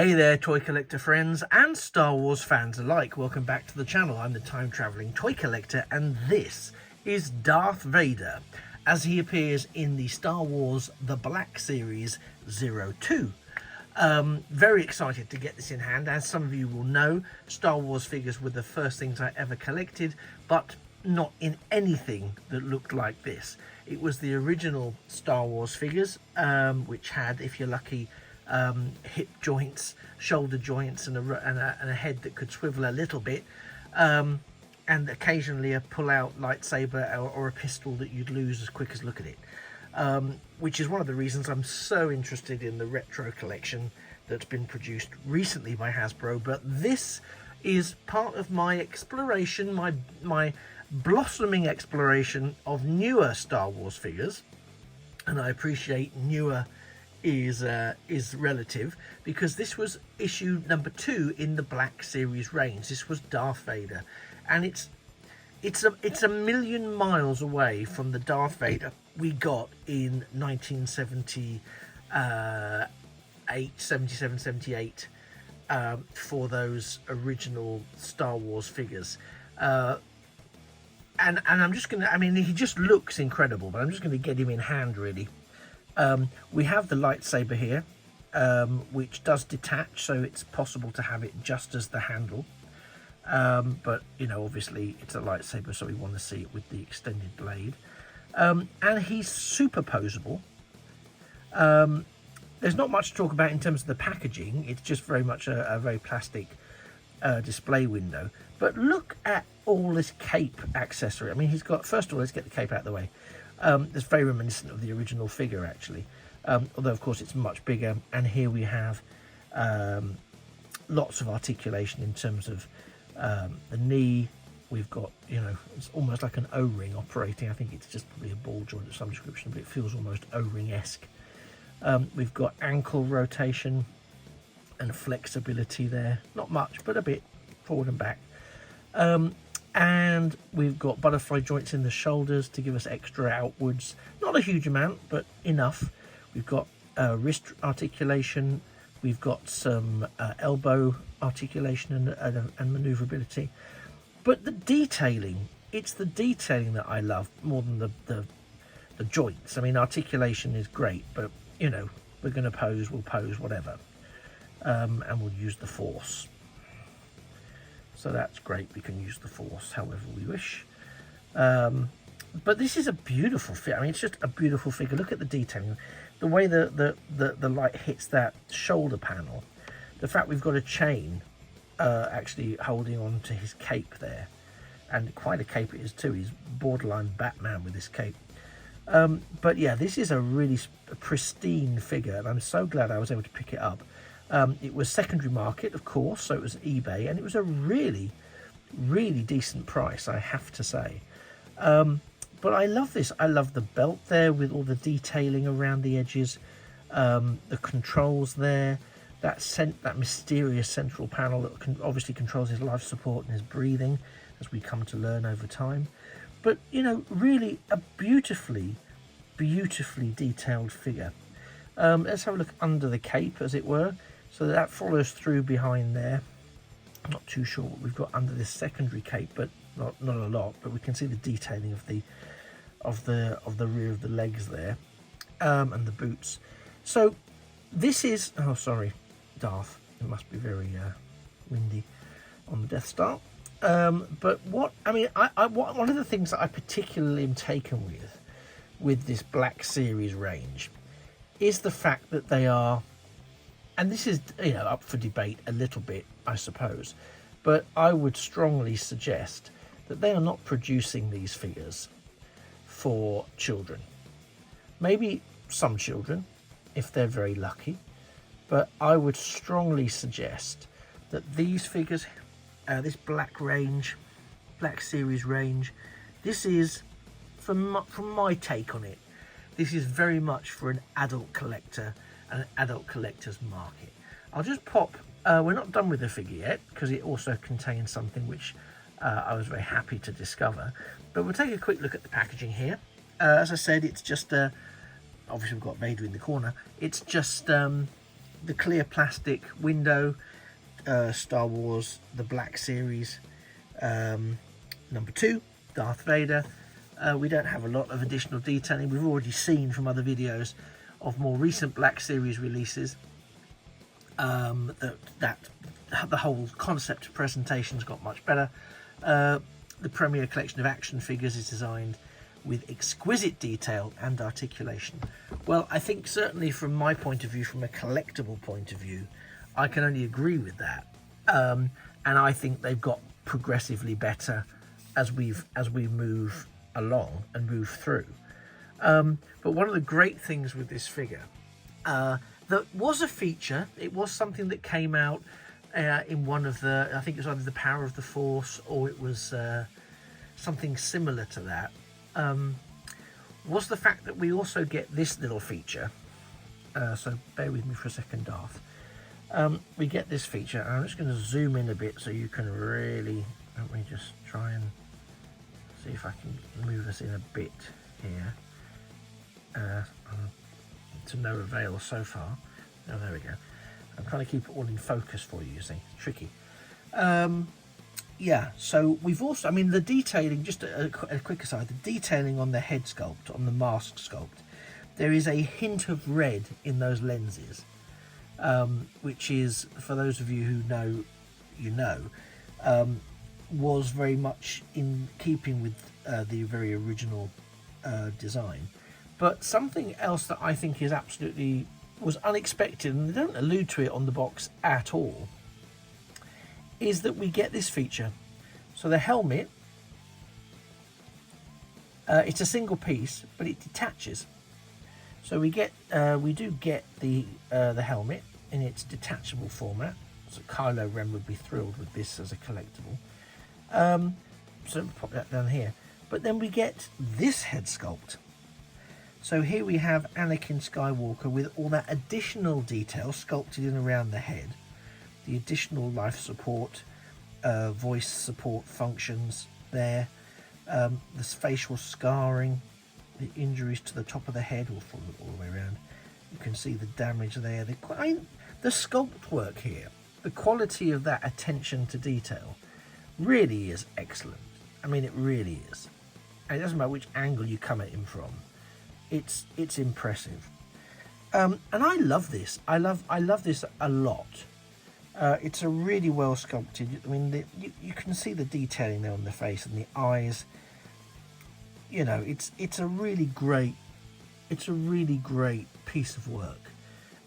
Hey there, toy collector friends and Star Wars fans alike. Welcome back to the channel. I'm the time-travelling toy collector, and this is Darth Vader as he appears in the Star Wars The Black Series 02. Very excited to get this in hand. As some of you will know, Star Wars figures were the first things I ever collected, but not in anything that looked like this. It was the original Star Wars figures, which had, if you're lucky, hip joints, shoulder joints, and a head that could swivel a little bit, and occasionally a pull-out lightsaber or a pistol that you'd lose as quick as look at it, which is one of the reasons I'm so interested in the retro collection that's been produced recently by Hasbro. But this is part of my exploration, my blossoming exploration of newer Star Wars figures, and I appreciate newer is relative, because this was issue number 2 in the Black Series range. This was Darth Vader, and it's a million miles away from the Darth Vader we got in 1977, 78 for those original Star Wars figures. And I'm just gonna, I mean, he just looks incredible, but I'm just going to get him in hand really. We have the lightsaber here, which does detach, so it's possible to have it just as the handle. But, you know, obviously it's a lightsaber, so we want to see it with the extended blade. And he's superposable. There's not much to talk about in terms of the packaging. It's just very much a very plastic display window. But look at all this cape accessory. I mean, he's got, first of all, let's get the cape out of the way. It's very reminiscent of the original figure, actually, although of course it's much bigger. And here we have lots of articulation in terms of the knee. We've got, you know, it's almost like an O-ring operating. I think it's just probably a ball joint of some description, but it feels almost O-ring-esque. We've got ankle rotation and flexibility there, not much, but a bit forward and back. And we've got butterfly joints in the shoulders to give us extra outwards, not a huge amount, but enough. We've got wrist articulation, we've got some elbow articulation and maneuverability. But the detailing, it's the detailing that I love more than the joints. I mean, articulation is great, but, you know, we're going to pose, we'll pose, whatever. And we'll use the Force. So that's great. We can use the Force however we wish. But this is a beautiful figure. I mean, it's just a beautiful figure. Look at the detailing. The way the light hits that shoulder panel. The fact we've got a chain actually holding on to his cape there. And quite a cape it is too. He's borderline Batman with this cape. But yeah, this is a really pristine figure. And I'm so glad I was able to pick it up. It was secondary market, of course, so it was eBay, and it was a really, really decent price, I have to say. But I love this. I love the belt there with all the detailing around the edges, the controls there, that mysterious central panel that obviously controls his life support and his breathing, as we come to learn over time. But, you know, really a beautifully, beautifully detailed figure. Let's have a look under the cape, as it were. So that follows through behind there. I'm not too sure what we've got under this secondary cape, but not a lot. But we can see the detailing of the rear of the legs there, and the boots. So this is, oh sorry, Darth. It must be very windy on the Death Star. But what I mean, one of the things that I particularly am taken with this Black Series range is the fact that they are, and this is, you know, up for debate a little bit, I suppose, but I would strongly suggest that they are not producing these figures for children. Maybe some children, if they're very lucky, but I would strongly suggest that these figures, this Black Series range, this is, from my take on it, this is very much for an adult collector and an adult collector's market. I'll just pop, we're not done with the figure yet, because it also contains something which I was very happy to discover. But we'll take a quick look at the packaging here. As I said, it's just, obviously we've got Vader in the corner. It's just the clear plastic window, Star Wars the Black Series, number 2, Darth Vader. We don't have a lot of additional detailing. We've already seen from other videos of more recent Black Series releases that the whole concept presentation's got much better. The Premier collection of action figures is designed with exquisite detail and articulation. Well, I think certainly from my point of view, from a collectible point of view, I can only agree with that. And I think they've got progressively better as we move along and move through. But one of the great things with this figure, that was a feature, it was something that came out in one of the, I think it was either the Power of the Force or it was something similar to that, was the fact that we also get this little feature. So bear with me for a second, Darth. We get this feature, and I'm just going to zoom in a bit so you can really, let me just try and see if I can move us in a bit here. To no avail so far. Oh, there we go. I'm trying to keep it all in focus for you, see. It's tricky. Yeah, so we've also, I mean, the detailing, just a quick aside, the detailing on the head sculpt, on the mask sculpt, there is a hint of red in those lenses, which is, for those of you who know, you know, was very much in keeping with the very original design. But something else that I think is absolutely, was unexpected, and they don't allude to it on the box at all, is that we get this feature. So the helmet, it's a single piece, but it detaches. So we do get the helmet in its detachable format. So Kylo Ren would be thrilled with this as a collectible. So we'll pop that down here. But then we get this head sculpt. So here we have Anakin Skywalker with all that additional detail sculpted in around the head, the additional life support, voice support functions there, this facial scarring, the injuries to the top of the head all the way around. You can see the damage there. The sculpt work here, the quality of that attention to detail really is excellent. I mean, it really is. And it doesn't matter which angle you come at him from. It's impressive. And I love this. I love this a lot. It's a really well sculpted. I mean, you can see the detailing there on the face and the eyes. You know, it's a really great piece of work.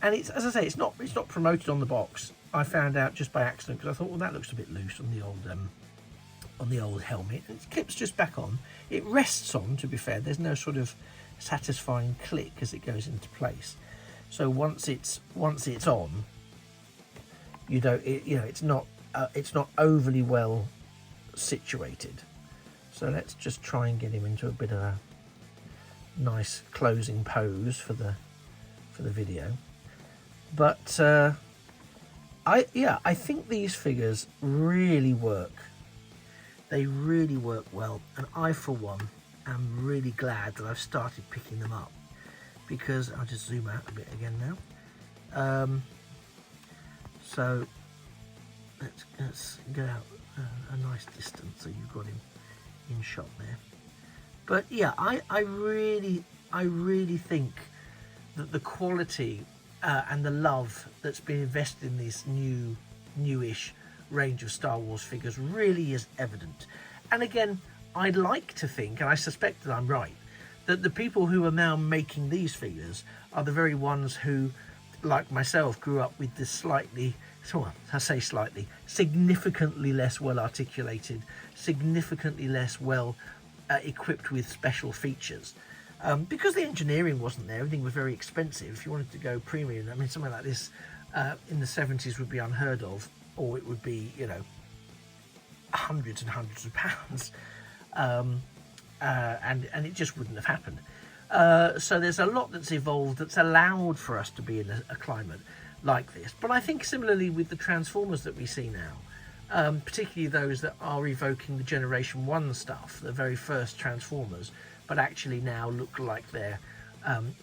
And it's, as I say, it's not promoted on the box. I found out just by accident because I thought, well, that looks a bit loose on the old helmet. And it clips just back on. It rests on, to be fair. There's no sort of satisfying click as it goes into place. So once it's on, it's not overly well situated. So let's just try and get him into a bit of a nice closing pose for the video. But I think these figures really work. They really work well, and I, for one, am really glad that I've started picking them up, because I'll just zoom out a bit again now. So let's go out a nice distance so you've got him in shot there. But yeah, I really think that the quality and the love that's been invested in this newish range of Star Wars figures really is evident. And again, I'd like to think, and I suspect that I'm right, that the people who are now making these figures are the very ones who, like myself, grew up with this significantly less well articulated, significantly less well equipped with special features. Because the engineering wasn't there, everything was very expensive. If you wanted to go premium, I mean, something like this in the 70s would be unheard of, or it would be, hundreds and hundreds of pounds. And it just wouldn't have happened. So there's a lot that's evolved that's allowed for us to be in a climate like this. But I think similarly with the Transformers that we see now, particularly those that are evoking the Generation 1 stuff, the very first Transformers, but actually now look like they're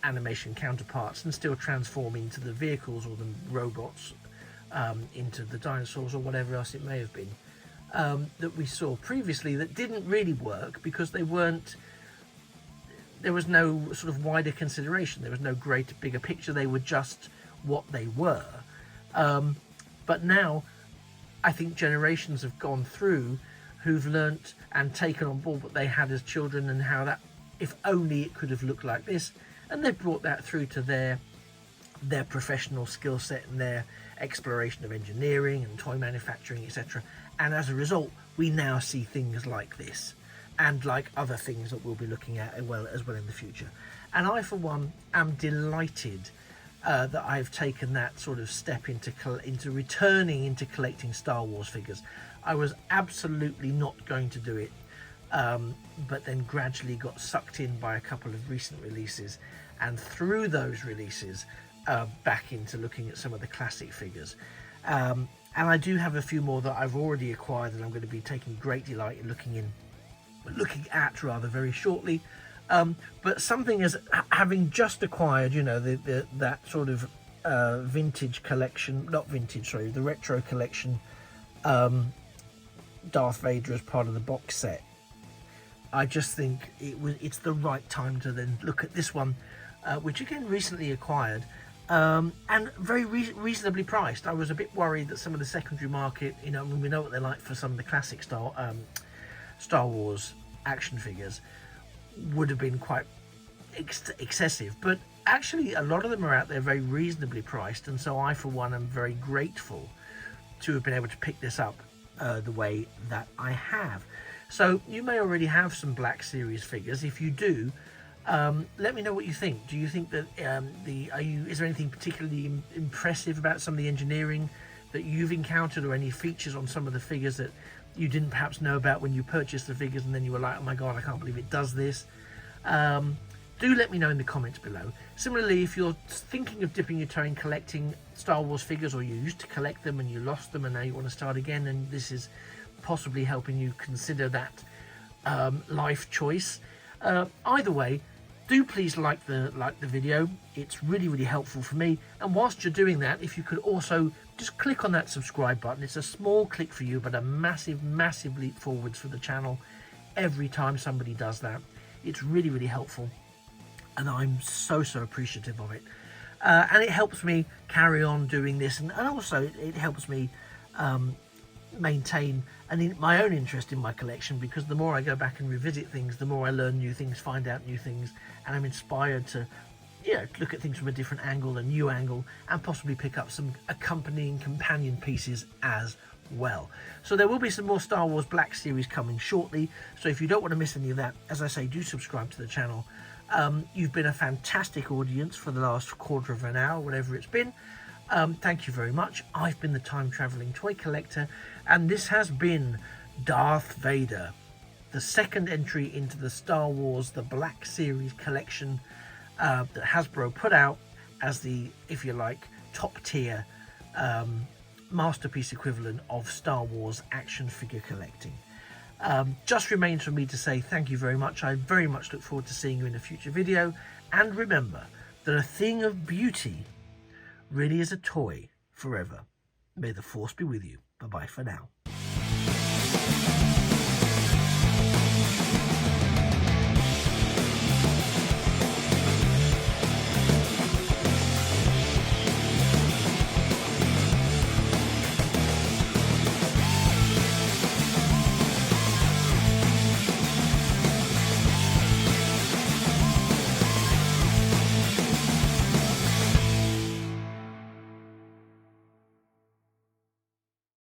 animation counterparts and still transform into the vehicles or the robots, into the dinosaurs or whatever else it may have been, that we saw previously that didn't really work because there was no sort of wider consideration. There was no greater, bigger picture. They were just what they were. But now I think generations have gone through who've learnt and taken on board what they had as children and how that, if only it could have looked like this, and they've brought that through to their professional skill set and their exploration of engineering and toy manufacturing, etc. And as a result, we now see things like this and like other things that we'll be looking at as well in the future. And I, for one, am delighted that I've taken that sort of step into returning into collecting Star Wars figures. I was absolutely not going to do it, but then gradually got sucked in by a couple of recent releases, and through those releases back into looking at some of the classic figures. And I do have a few more that I've already acquired that I'm going to be taking great delight in looking at very shortly. But something as having just acquired, you know, that sort of vintage collection, not vintage, sorry, the retro collection, Darth Vader as part of the box set. I just think it's the right time to then look at this one, which again recently acquired, and very reasonably priced. I was a bit worried that some of the secondary market, you know, we know what they're like for some of the classic Star Wars action figures, would have been quite excessive, but actually a lot of them are out there very reasonably priced, and so I, for one, am very grateful to have been able to pick this up the way that I have. So you may already have some Black Series figures. If you do, let me know what you think. Do you think that is there anything particularly impressive about some of the engineering that you've encountered, or any features on some of the figures that you didn't perhaps know about when you purchased the figures and then you were like, oh my god, I can't believe it does this? Do let me know in the comments below. Similarly, if you're thinking of dipping your toe in collecting Star Wars figures, or you used to collect them and you lost them and now you want to start again, and this is possibly helping you consider that life choice, either way, do please like the video. It's really helpful for me. And whilst you're doing that, if you could also just click on that subscribe button. It's a small click for you, but a massive leap forwards for the channel every time somebody does that. It's really helpful, and I'm so appreciative of it. And it helps me carry on doing this, and also it helps me maintain my own interest in my collection, because the more I go back and revisit things, the more I learn new things, find out new things, and I'm inspired to, you know, look at things from a different angle, a new angle, and possibly pick up some accompanying companion pieces as well. So there will be some more Star Wars Black Series coming shortly, so if you don't want to miss any of that, as I say, do subscribe to the channel. You've been a fantastic audience for the last quarter of an hour, whatever it's been. Thank you very much. I've been the Time Travelling Toy Collector, and this has been Darth Vader, the second entry into the Star Wars The Black Series collection that Hasbro put out as the, if you like, top tier masterpiece equivalent of Star Wars action figure collecting. Just remains for me to say thank you very much. I very much look forward to seeing you in a future video, and remember that a thing of beauty really is a toy forever. May the Force be with you. Bye-bye for now.